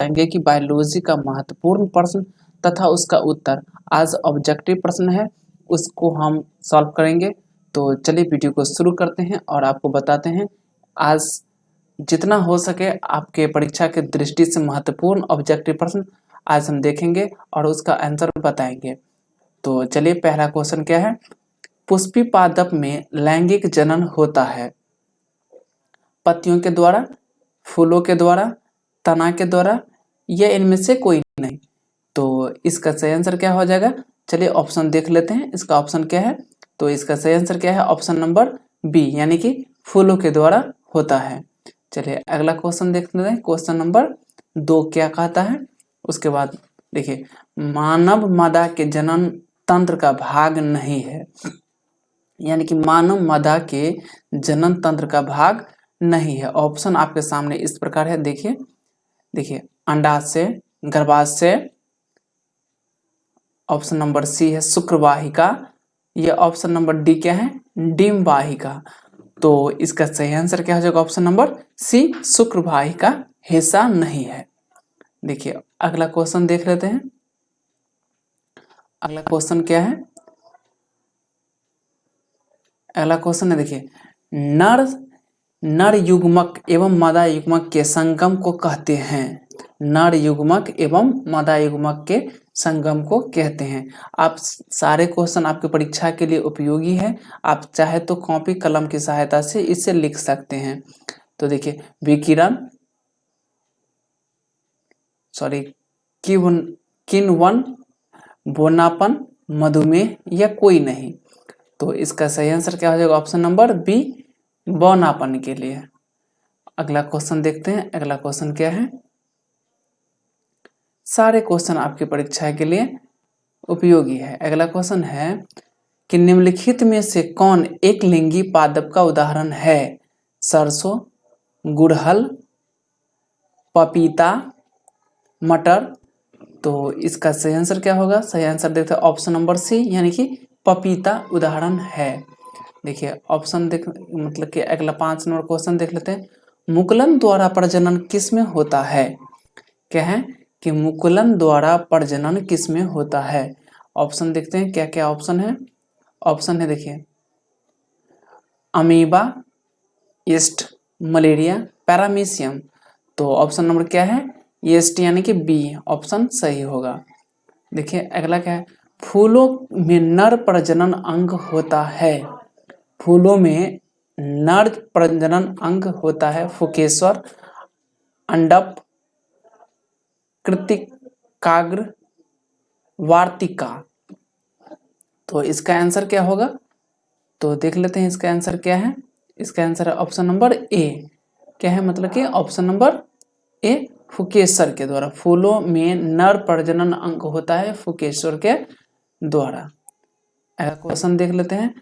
बताएंगे कि बायोलॉजी का महत्वपूर्ण प्रश्न तथा उसका उत्तर आज ऑब्जेक्टिव प्रश्न है, उसको हम सॉल्व करेंगे। तो चलिए वीडियो को शुरू करते हैं और आपको बताते हैं आज जितना हो सके आपके परीक्षा के दृष्टि से महत्वपूर्ण ऑब्जेक्टिव प्रश्न आज हम देखेंगे और उसका आंसर बताएंगे। तो चलिए पहला क्वेश्चन क्या है। पुष्पी पादप में लैंगिक जनन होता है पत्तियों के द्वारा, फूलों के द्वारा, तना के द्वारा या इनमें से कोई नहीं। तो इसका सही आंसर क्या हो जाएगा, चलिए ऑप्शन देख लेते हैं। इसका ऑप्शन क्या है, तो इसका सही आंसर क्या है, ऑप्शन नंबर बी यानी कि फूलों के द्वारा होता है। चलिए अगला क्वेश्चन देख लेते हैं। क्वेश्चन नंबर 2 क्या कहता है, उसके बाद देखिए मानव मादा के जनन तंत्र का भाग नहीं है, यानी कि मानव मादा के जनन तंत्र का भाग नहीं है। ऑप्शन आपके सामने इस प्रकार है, देखिए अंडाशय, गर्भाशय, ऑप्शन नंबर सी है शुक्रवाहिका, या ऑप्शन नंबर डी क्या है, डिम्बवाहिका। तो इसका सही आंसर क्या हो जाएगा, ऑप्शन नंबर सी शुक्रवाहिका हिस्सा नहीं है। देखिए अगला क्वेश्चन देख लेते हैं। अगला क्वेश्चन क्या है, अगला क्वेश्चन है देखिए नर युग्मक एवं मादा युग्मक के संगम को कहते हैं। नर युग्मक एवं मादा युग्मक के संगम को कहते हैं। आप सारे क्वेश्चन आपके परीक्षा के लिए उपयोगी है, आप चाहे तो कॉपी कलम की सहायता से इसे लिख सकते हैं। तो देखिए विकिरण किण्वन, बोनापन, मधुमेह या कोई नहीं। तो इसका सही आंसर क्या हो जाएगा, ऑप्शन नंबर बी बौनापन के लिए। अगला क्वेश्चन देखते हैं। अगला क्वेश्चन क्या है, सारे क्वेश्चन आपकी परीक्षा के लिए उपयोगी है। अगला क्वेश्चन है कि निम्नलिखित में से कौन एक लिंगी पादप का उदाहरण है। सरसों, गुड़हल, पपीता, मटर। तो इसका सही आंसर क्या होगा, सही आंसर देखते हैं ऑप्शन नंबर सी यानी कि पपीता उदाहरण है। देखिए ऑप्शन देख मतलब कि अगला 5 नंबर क्वेश्चन देख लेते हैं। मुकुलन द्वारा प्रजनन किस में होता है। क्या है कि मुकुलन द्वारा प्रजनन किस में होता है। ऑप्शन देखते हैं क्या क्या ऑप्शन है। ऑप्शन है देखिए अमीबा, ईस्ट, मलेरिया, पैरामीशियम। तो ऑप्शन नंबर क्या है, ईस्ट यानी कि बी ऑप्शन सही होगा। देखिए अगला क्या है, फूलों में नर प्रजनन अंग होता है। फूलों में नर प्रजनन अंग होता है फुकेश्वर, अंडप, कृत्तिकाग्र, वार्तिका। तो इसका आंसर क्या होगा, तो देख लेते हैं इसका आंसर क्या है। इसका आंसर है ऑप्शन नंबर ए। क्या है, मतलब कि ऑप्शन नंबर ए फुकेश्वर के द्वारा। फूलों में नर प्रजनन अंग होता है फुकेश्वर के द्वारा। अगला क्वेश्चन देख लेते हैं।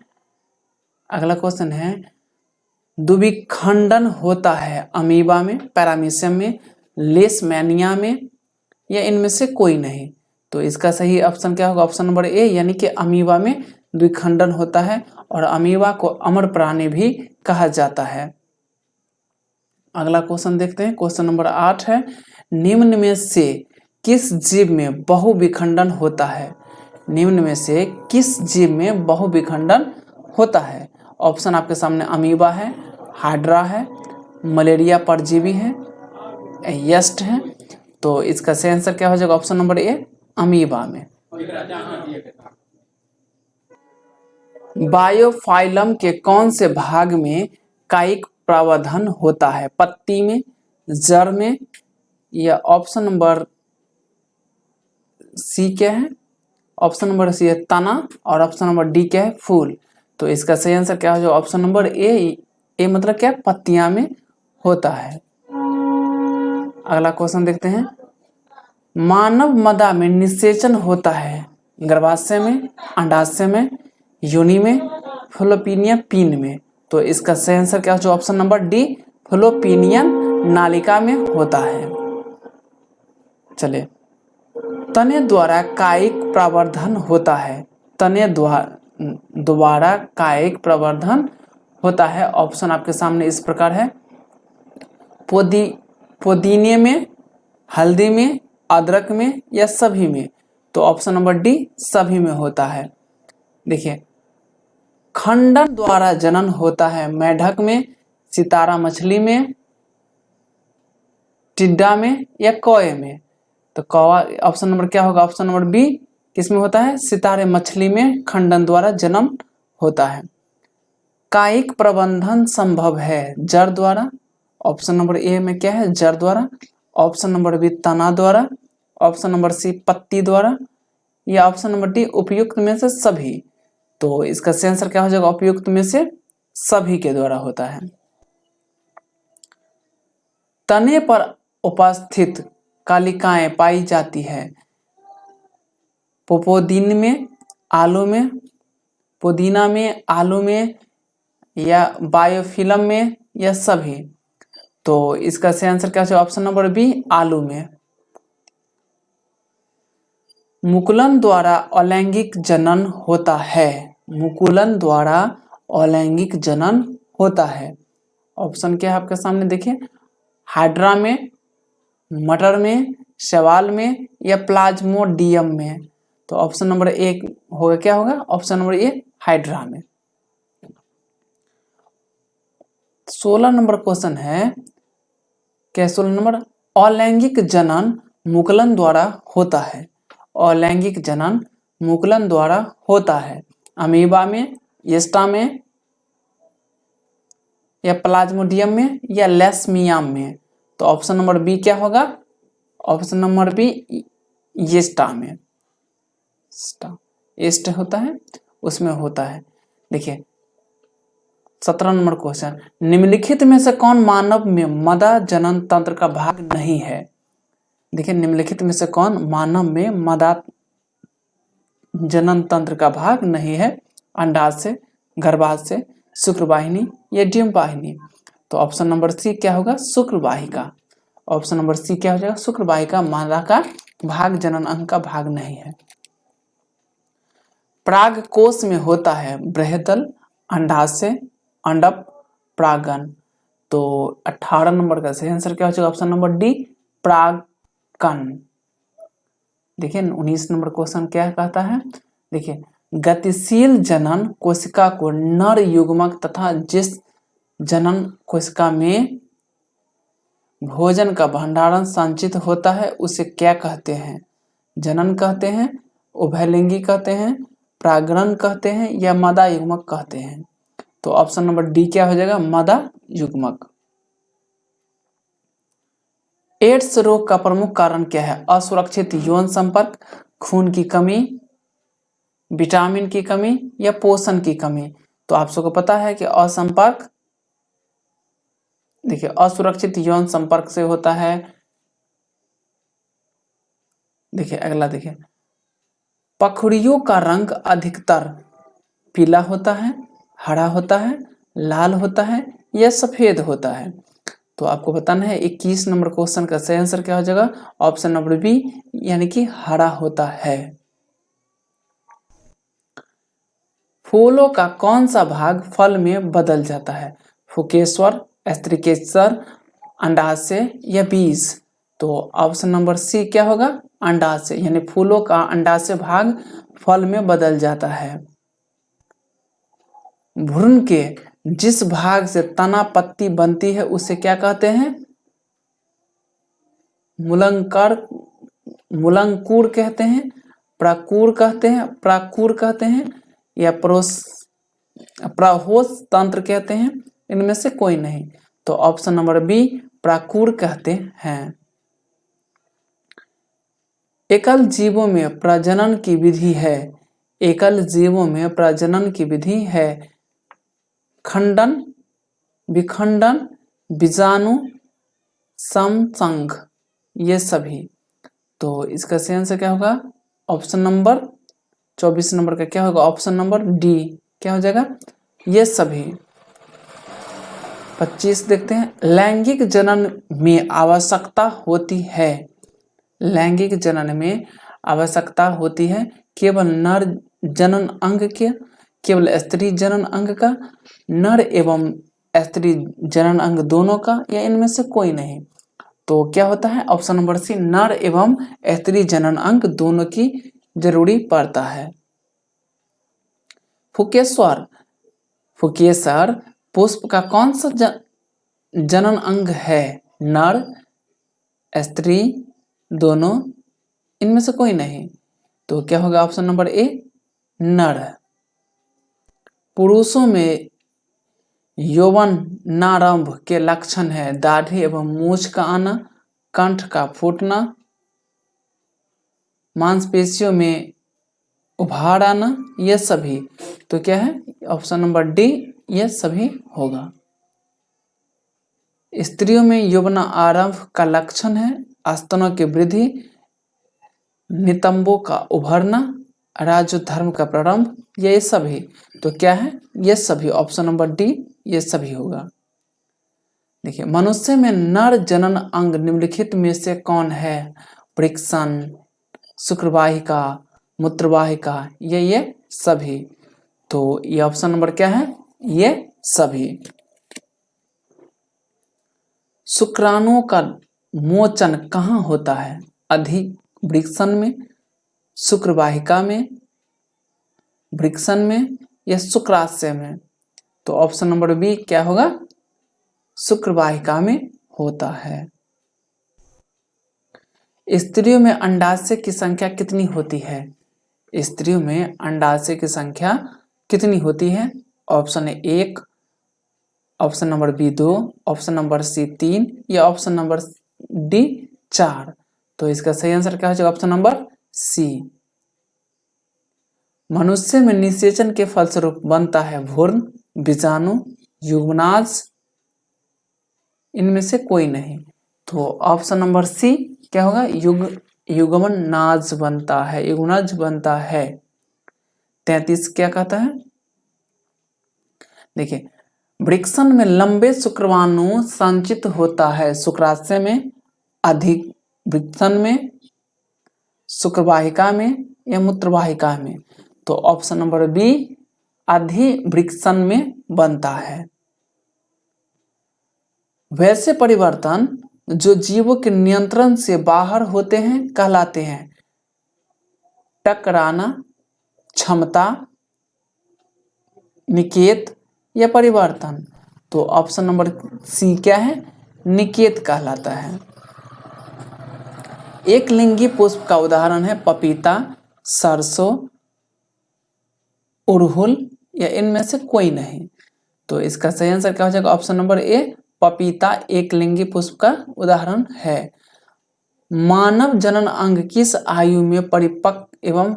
अगला क्वेश्चन है द्विखंडन होता है अमीबा में, पैरामीशियम में, लेशमैनिया में या इनमें से कोई नहीं। तो इसका सही ऑप्शन क्या होगा, ऑप्शन नंबर ए यानी कि अमीबा में द्विखंडन होता है और अमीबा को अमर प्राणी भी कहा जाता है। अगला क्वेश्चन देखते हैं। क्वेश्चन नंबर 8 है निम्न में से किस जीव में बहुविखंडन होता है। निम्न में से किस जीव में बहुविखंडन होता है। ऑप्शन आपके सामने अमीबा है, हाइड्रा है, मलेरिया परजीवी है, यस्ट है। तो इसका सही आंसर क्या हो जाएगा, ऑप्शन नंबर ए अमीबा में। बायोफाइलम के कौन से भाग में कायिक प्रवर्धन होता है। पत्ती में, जड़ में या ऑप्शन नंबर सी क्या है, ऑप्शन नंबर सी है तना और ऑप्शन नंबर डी क्या है फूल। तो इसका सही आंसर क्या हो जाएगा, ऑप्शन नंबर ए मतलब क्या पत्तियां में होता है। अगला क्वेश्चन देखते हैं। मानव मदा में निषेचन होता है गर्भाशय में, अंडाशय में, योनि में, फैलोपियन पिंड में। तो इसका सही आंसर क्या हो, ऑप्शन नंबर डी फैलोपियन नालिका में होता है। चलिए तने द्वारा कायिक प्रवर्धन होता है। तने द्वारा कायिक प्रवर्धन होता है। ऑप्शन आपके सामने इस प्रकार है पुदीने में, हल्दी में, अदरक में या सभी में? तो ऑप्शन नंबर डी सभी में होता है। देखिए, खंडन द्वारा जनन होता है मेढक में, सितारा मछली में, टिड्डा में या कौए में? तो कौवा ऑप्शन नंबर क्या होगा? ऑप्शन नंबर बी किस में होता है? सितारे मछली में खंडन द्वारा जन्म होता है। कायिक प्रबंधन संभव है जड़ द्वारा? ऑप्शन नंबर ए में क्या है? जड़ द्वारा। ऑप्शन नंबर बी तना द्वारा। ऑप्शन नंबर सी पत्ती द्वारा या ऑप्शन नंबर डी उपयुक्त में से सभी? तो इसका सही आंसर क्या हो जाएगा? उपयुक्त में से सभी के द्वारा होता है। तने पर उपस्थित कालिकाएं पाई जाती है पोपोदीन में, आलू में, पुदीना में, आलू में या बायोफिल्म में या सभी? तो इसका सही आंसर क्या है? ऑप्शन नंबर बी आलू में। मुकुलन द्वारा अलैंगिक जनन होता है। मुकुलन द्वारा अलैंगिक जनन होता है। ऑप्शन क्या है आपके सामने? देखिए, हाइड्रा में, मटर में, शैवाल में या प्लाज्मोडियम में? तो ऑप्शन नंबर एक होगा, क्या होगा? ऑप्शन नंबर ए हाइड्रा में। 16 नंबर क्वेश्चन है, क्या 16 नंबर? अलैंगिक जनन मुकुलन द्वारा होता है। अलैंगिक जनन मुकुलन द्वारा होता है अमीबा में, येस्टा में या प्लाज्मोडियम में या लेशमियम में? तो ऑप्शन नंबर बी क्या होगा? ऑप्शन नंबर बी येस्टा में। येस्ट होता है, उसमें होता है। देखिए 17 नंबर क्वेश्चन, निम्नलिखित में से कौन मानव में मदा जनन तंत्र का भाग नहीं है? देखिए, निम्नलिखित में से कौन मानव में मदा जनन तंत्र का भाग नहीं है? अंडाशय, गर्भाशय, शुक्रवाहिनी या डिम्बवाहिनी? तो ऑप्शन नंबर सी क्या होगा? शुक्रवाहिका। ऑप्शन नंबर सी क्या हो जाएगा? शुक्रवाहिका मादा का भाग जनन अंग का भाग नहीं है। प्राग कोश में होता है बृहदल, अंडाशय, अंडप, प्रागन? तो 18 नंबर का सही आंसर क्या हो जाएगा? ऑप्शन नंबर डी प्रागकण। देखिए 19 नंबर क्वेश्चन क्या कहता है? देखिए, गतिशील जनन कोशिका को नर युग्मक तथा जिस जनन कोशिका में भोजन का भंडारण संचित होता है उसे क्या कहते हैं? जनन कहते हैं, उभयलिंगी कहते हैं, प्रागरण कहते हैं या मदा युग्मक कहते हैं? तो ऑप्शन नंबर डी क्या हो जाएगा? मदा युग्मक। एड्स रोग का प्रमुख कारण क्या है? असुरक्षित यौन संपर्क, खून की कमी, विटामिन की कमी या पोषण की कमी? तो आप सबको पता है कि असंपर्क, देखिए असुरक्षित यौन संपर्क से होता है। देखिए अगला, देखिए पखुड़ियों का रंग अधिकतर पीला होता है, हरा होता है, लाल होता है या सफेद होता है? तो आपको बताना है 21 नंबर क्वेश्चन का सही आंसर क्या हो जाएगा? ऑप्शन नंबर बी यानी कि हरा होता है। फूलों का कौन सा भाग फल में बदल जाता है? फुकेश्वर, स्त्रीकेश्वर, अंडाशय या बीज? तो ऑप्शन नंबर सी क्या होगा? अंडाशय, यानी फूलों का अंडाशय भाग फल में बदल जाता है। भ्रूण के जिस भाग से तना पत्ती बनती है उसे क्या कहते हैं? मूलंकुर कहते हैं, प्राकुर कहते हैं, प्राकुर कहते हैं या प्रहोस तंत्र कहते हैं? इनमें से कोई नहीं। तो ऑप्शन नंबर बी प्राकुर कहते हैं। एकल जीवों में प्रजनन की विधि है। एकल जीवों में प्रजनन की विधि है खंडन, विखंडन, बीजाणु, समसंघ, ये सभी? तो इसका सही आंसर क्या होगा? ऑप्शन नंबर 24 नंबर का क्या होगा? ऑप्शन नंबर डी क्या हो जाएगा? ये सभी। 25 देखते हैं, लैंगिक जनन में आवश्यकता होती है। लैंगिक जनन में आवश्यकता होती है केवल नर जनन अंग के, केवल स्त्री जनन अंग का, नर एवं स्त्री जनन अंग दोनों का या इनमें से कोई नहीं? तो क्या होता है ऑप्शन नंबर सी, नर एवं स्त्री जनन अंग दोनों की जरूरी पड़ता है। फुकेश्वर, फुकेसर पुष्प का कौन सा जनन अंग है? नर, स्त्री, दोनों, इनमें से कोई नहीं। तो क्या होगा ऑप्शन नंबर ए, नर। पुरुषों में यौवनारंभ के लक्षण है दाढ़ी एवं मूछ का आना, कंठ का फूटना, मांसपेशियों में उभार आना, ये सभी। तो क्या है ऑप्शन नंबर डी, ये सभी होगा। स्त्रियों में यौवन आरंभ का लक्षण है स्तनों की वृद्धि, नितंबों का उभरना, राजू धर्म का प्रारंभ, ये सभी। तो क्या है ये सभी, ऑप्शन नंबर डी ये सभी होगा। देखिए, मनुष्य में नर जनन अंग निम्नलिखित में से कौन है? वृक्कण, शुक्रवाहिका, मूत्रवाहिका, ये सभी। तो ये ऑप्शन नंबर क्या है? ये सभी। शुक्राणुओं का मोचन कहाँ होता है? अधिक वृक्कण में, शुक्रवाहिका में, वृक्कण में या शुक्राशय में? तो ऑप्शन नंबर बी क्या होगा? शुक्रवाहिका में होता है। स्त्रियों में अंडाशय की संख्या कितनी होती है? स्त्रियों में अंडाशय की संख्या कितनी होती है? Option A 1, option number B 2, option number C 3 या ऑप्शन नंबर डी 4। तो इसका सही आंसर क्या हो जाएगा? Option number C. मनुष्य में निषेचन के फलस्वरूप बनता है भ्रूण, बीजाणु, युग्मनाज, इनमें से कोई नहीं। तो ऑप्शन नंबर सी क्या होगा? युग्मन नाज बनता है, युग्मनज बनता है। 33 क्या कहता है? देखिए, वृक्कण में लंबे शुक्राणु संचित होता है शुक्राशय में, अधिक वृक्कण में, शुक्रवाहिका में या मूत्रवाहिका में? तो ऑप्शन नंबर बी अधिवृक्कण में बनता है। वैसे परिवर्तन जो जीवों के नियंत्रण से बाहर होते हैं कहलाते हैं टकराना, क्षमता, निकेत या परिवर्तन? तो ऑप्शन नंबर सी क्या है? निकेत कहलाता है। एक लिंगी पुष्प का उदाहरण है पपीता, सरसों, उड़हुल या इनमें से कोई नहीं। तो इसका सही आंसर क्या हो जाएगा? ऑप्शन नंबर ए पपीता एक लिंगी पुष्प का उदाहरण है। मानव जनन अंग किस आयु में परिपक्व एवं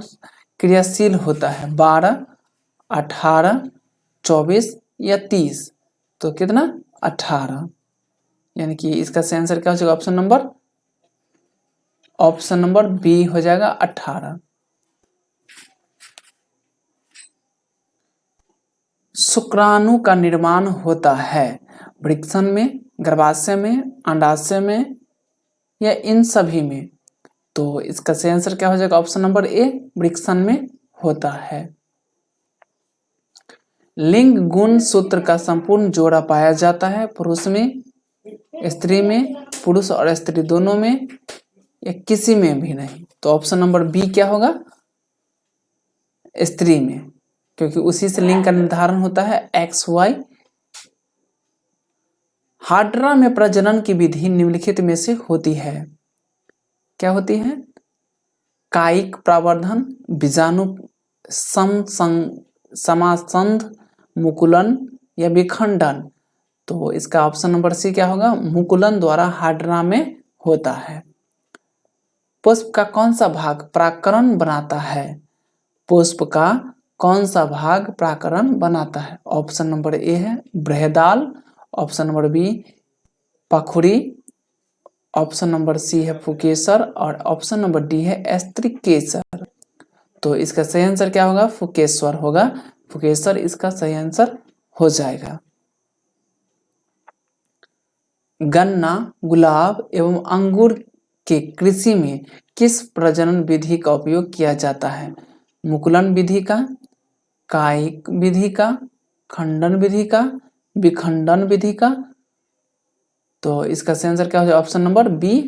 क्रियाशील होता है? 12, 18, 24 या 30? तो कितना? 18। यानी कि इसका सही आंसर क्या हो जाएगा? ऑप्शन नंबर बी हो जाएगा 18। शुक्राणु का निर्माण होता है वृक्कण में, गर्भाशय में, अंडाशय में या इन सभी में? तो इसका सही आंसर क्या हो जाएगा? ऑप्शन नंबर ए वृक्कण में होता है। लिंग गुण सूत्र का संपूर्ण जोड़ा पाया जाता है पुरुष में, स्त्री में, पुरुष और स्त्री दोनों में या किसी में भी नहीं? तो ऑप्शन नंबर बी क्या होगा? स्त्री में, क्योंकि उसी से लिंग का निर्धारण होता है XY। हाड्रा में प्रजनन की विधि निम्नलिखित में से होती है? क्या होती है? कायिक प्रवर्धन, बीजाणु समासंध, मुकुलन या विखंडन? तो इसका ऑप्शन नंबर सी क्या होगा? मुकुलन द्वारा हाड्रा में होता है। पुष्प का कौन सा भाग परागकण बनाता है? पुष्प का कौन सा भाग परागकण बनाता है? ऑप्शन नंबर ए है बृहदाल, ऑप्शन नंबर बी पखुड़ी, ऑप्शन नंबर सी है फुकेसर और ऑप्शन नंबर डी है स्त्रीकेसर। तो इसका सही आंसर क्या होगा? फुकेश्वर होगा। फुकेसर इसका सही आंसर हो जाएगा। गन्ना, गुलाब एवं अंगूर के कृषि में किस प्रजनन विधि का उपयोग किया जाता है? मुकुलन विधि का, कायिक विधि का, खंडन विधि का, विखंडन विधि का तो इसका सही आंसर क्या हो जाएगा? ऑप्शन नंबर बी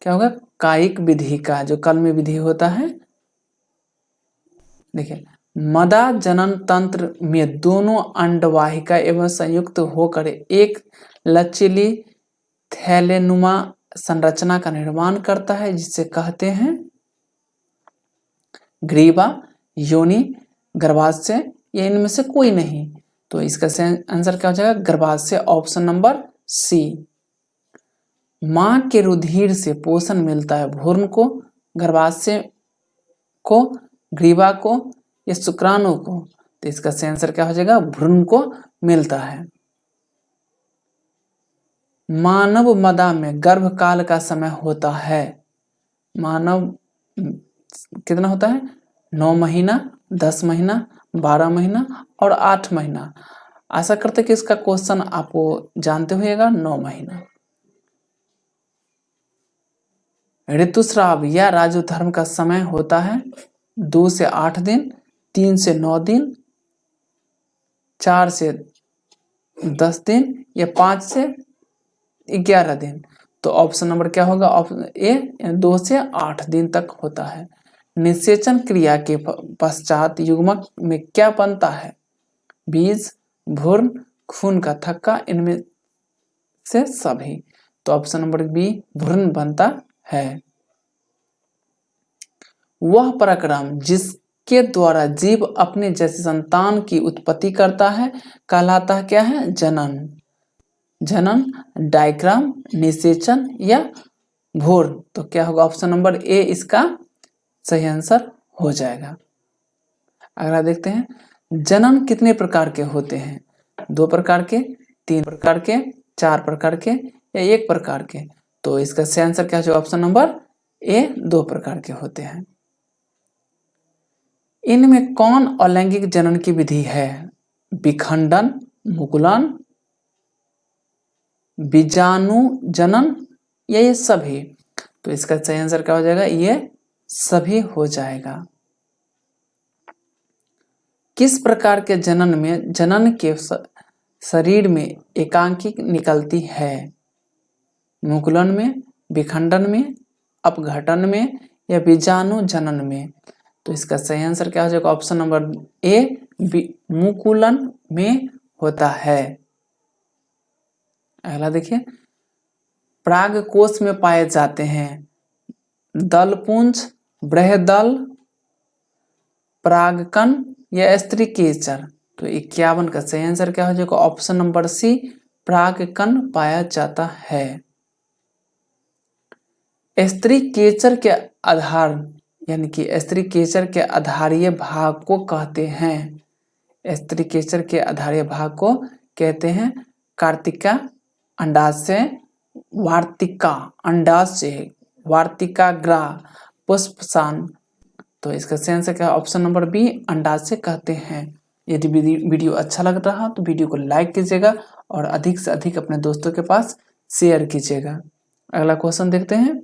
क्या होगा? कायिक विधि का, जो कलमी विधि होता है। देखिए, मदा जनन तंत्र में दोनों अंडवाहिका एवं संयुक्त होकर एक लचीली थैलेनुमा संरचना का निर्माण करता है, जिसे कहते हैं ग्रीवा, योनि, गर्भाशय, या इनमें से कोई नहीं। तो इसका आंसर क्या हो जाएगा? गर्भाशय, ऑप्शन नंबर सी। मां के रुधिर से पोषण मिलता है भ्रूण को, गर्भाशय को, ग्रीवा को या शुक्राणु को। तो इसका सही आंसर क्या हो जाएगा? भ्रूण को मिलता है। मानव मदा में गर्भकाल का समय होता है, मानव कितना होता है? 9 महीना, 10 महीना, 12 महीना और 8 महीना। आशा करते कि इसका क्वेश्चन आपको जानते होइएगा। 9 महीना। ऋतुस्राव या राजोधर्म का समय होता है 2 से 8 दिन, 3 से 9 दिन, 4 से 10 दिन या 5 से 11 दिन। तो ऑप्शन नंबर क्या होगा? ऑप्शन ए 2 से 8 दिन तक होता है। निषेचन क्रिया के पश्चात युग्मक में क्या बनता है? बीज, भ्रूण, खून का थक्का, इनमें से सभी। तो ऑप्शन नंबर बी भ्रूण बनता है। वह पराक्रम जिसके द्वारा जीव अपने जैसे संतान की उत्पत्ति करता है कहलाता है क्या है? जनन। जनन, डायग्राम, निषेचन या भ्रूण। तो क्या होगा? ऑप्शन नंबर ए इसका सही आंसर हो जाएगा। अगला देखते हैं, जनन कितने प्रकार के होते हैं? 2 प्रकार के, 3 प्रकार के, 4 प्रकार के या 1 प्रकार के। तो इसका सही आंसर क्या हो? ऑप्शन नंबर ए 2 प्रकार के होते हैं। इनमें कौन अलैंगिक जनन की विधि है? विखंडन, मुकुलन, बीजाणु जनन या ये सभी। तो इसका सही आंसर क्या हो जाएगा? ये सभी हो जाएगा। किस प्रकार के जनन में जनन के शरीर में एकांकी निकलती है? मुकुलन में, विखंडन में, अपघटन में या बीजाणु जनन में। तो इसका सही आंसर क्या हो जाएगा? ऑप्शन नंबर ए मुकुलन में होता है। अगला देखिए, प्राग कोश में पाए जाते हैं दलपुंज, बृहदल, परागकण या स्त्री केचर। तो 51 का सही आंसर क्या हो जाएगा? ऑप्शन नंबर सी परागकण पाया जाता है। स्त्री केचर के आधार यानी कि स्त्री केचर के आधारीय भाग को कहते हैं। स्त्री केचर के आधारीय भाग को कहते हैं कार्तिका, अंडाशय, वार्तिका, अंडाशय, वार्तिकाग्र, पुष्पसान। तो इसका सही आंसर क्या है? ऑप्शन नंबर बी अंडाशय कहते हैं। यदि वीडियो अच्छा लग रहा तो वीडियो को लाइक कीजिएगा और अधिक से अधिक अपने दोस्तों के पास शेयर कीजिएगा। अगला क्वेश्चन देखते हैं,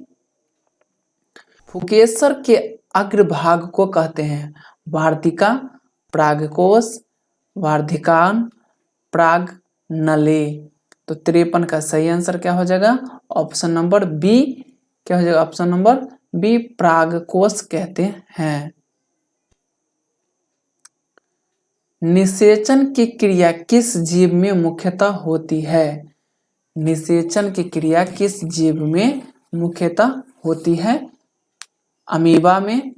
फुकेश्वर के अग्रभाग को कहते हैं वार्तिका, प्रागकोश, वार्धिकान, प्रागनले। तो 53 का सही आंसर क्या हो जाएगा? ऑप्शन नंबर बी क्या हो जाएगा? ऑप्शन नंबर बी प्रागकोश कहते हैं। निषेचन की क्रिया किस जीव में मुख्यतः होती है? निषेचन की क्रिया किस जीव में मुख्यतः होती है? अमीबा में,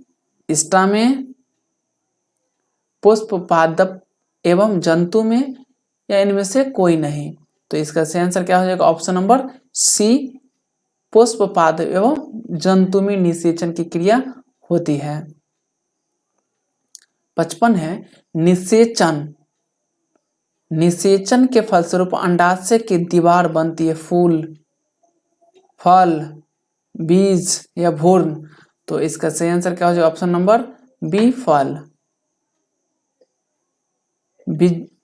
स्टा में, पुष्प पादप एवं जंतु में या इनमें से कोई नहीं। तो इसका सही आंसर क्या हो जाएगा? ऑप्शन नंबर सी पुष्प पादप एवं जंतु में निषेचन की क्रिया होती है। 55 है, निषेचन। निषेचन के फलस्वरूप अंडाशय की दीवार बनती है फूल, फल, बीज या भ्रूण। तो इसका सही आंसर क्या हो जाएगा? ऑप्शन नंबर बी फल।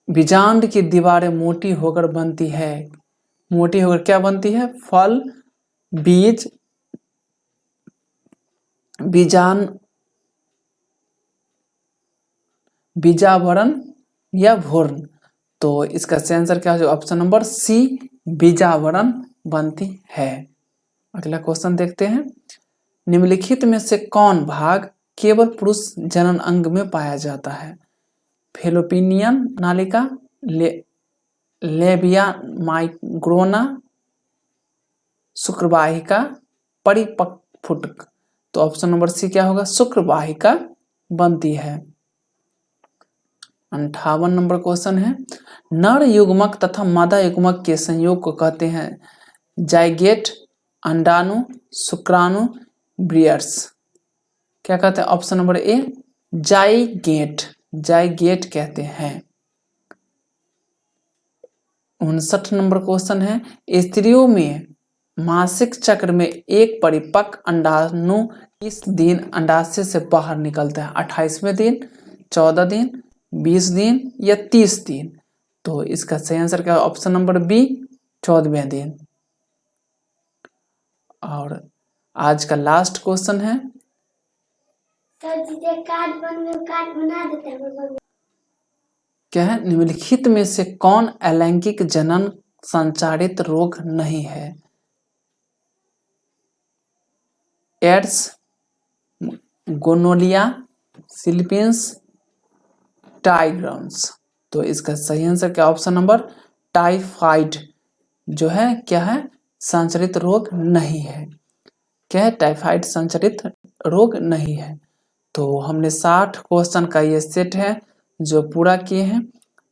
बीजांड की दीवारें मोटी होकर बनती है, मोटी होकर क्या बनती है? फल, बीज, बीजावरण या भ्रूण। तो इसका सही आंसर क्या हो जाएगा? ऑप्शन नंबर सी बीजावरण बनती है। अगला क्वेश्चन देखते हैं। निम्नलिखित में से कौन भाग केवल पुरुष जनन अंग में पाया जाता है? फेलोपिनियन नालिका, लेबिया माइग्रोना, शुक्रवाहिका, परिपक्वफुटक। तो ऑप्शन नंबर सी क्या होगा? शुक्रवाहिका बनती है। 58 नंबर क्वेश्चन है। नर युग्मक तथा मादा युग्मक के संयोग को कहते हैं जाइगेट, अंडाणु, शुक्राणु, ब्रियर्स। क्या कहते हैं? ऑप्शन नंबर ए जाइगेट, जाइगेट कहते हैं। 59 नंबर क्वेश्चन है। स्त्रियों में मासिक चक्र में एक परिपक्व अंडाणु किस दिन अंडाशय से बाहर निकलता है? 28वें दिन, 14 दिन, 20 दिन या 30 दिन? तो इसका सही आंसर क्या है? ऑप्शन नंबर बी 14वें दिन। और आज का लास्ट क्वेश्चन है। कार्ड बना देते हैं। क्या है? निम्नलिखित में से कौन अलैंगिक जनन संचारित रोग नहीं है? एड्स, गोनोलिया, सिलिपिन्स, टाइग्रम्स। तो इसका सही आंसर क्या? ऑप्शन नंबर टाइफाइड जो है क्या है? संचारित रोग नहीं है। क्या है? टाइफाइड संचारित रोग नहीं है। तो हमने 60 क्वेश्चन का ये सेट है जो पूरा किए हैं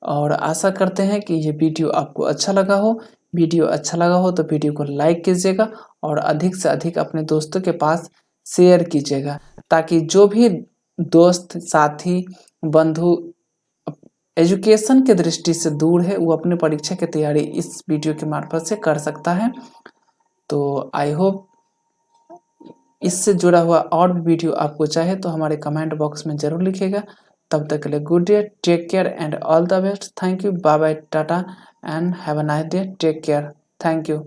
और आशा करते हैं कि ये वीडियो आपको अच्छा लगा हो। वीडियो अच्छा लगा हो तो वीडियो को लाइक कीजिएगा और अधिक से अधिक अपने दोस्तों के पास शेयर कीजिएगा ताकि जो भी दोस्त, साथी, बंधु एजुकेशन के दृष्टि से दूर है वो अपने परीक्षा की तैयारी इस वीडियो के मार्फत से कर सकता है। तो आई होप इससे जुड़ा हुआ और भी वीडियो आपको चाहे तो हमारे कमेंट बॉक्स में जरूर लिखिएगा। तब तक के लिए good day, take care and all the best. Thank you, bye bye, tata and have a nice day, take care, thank you.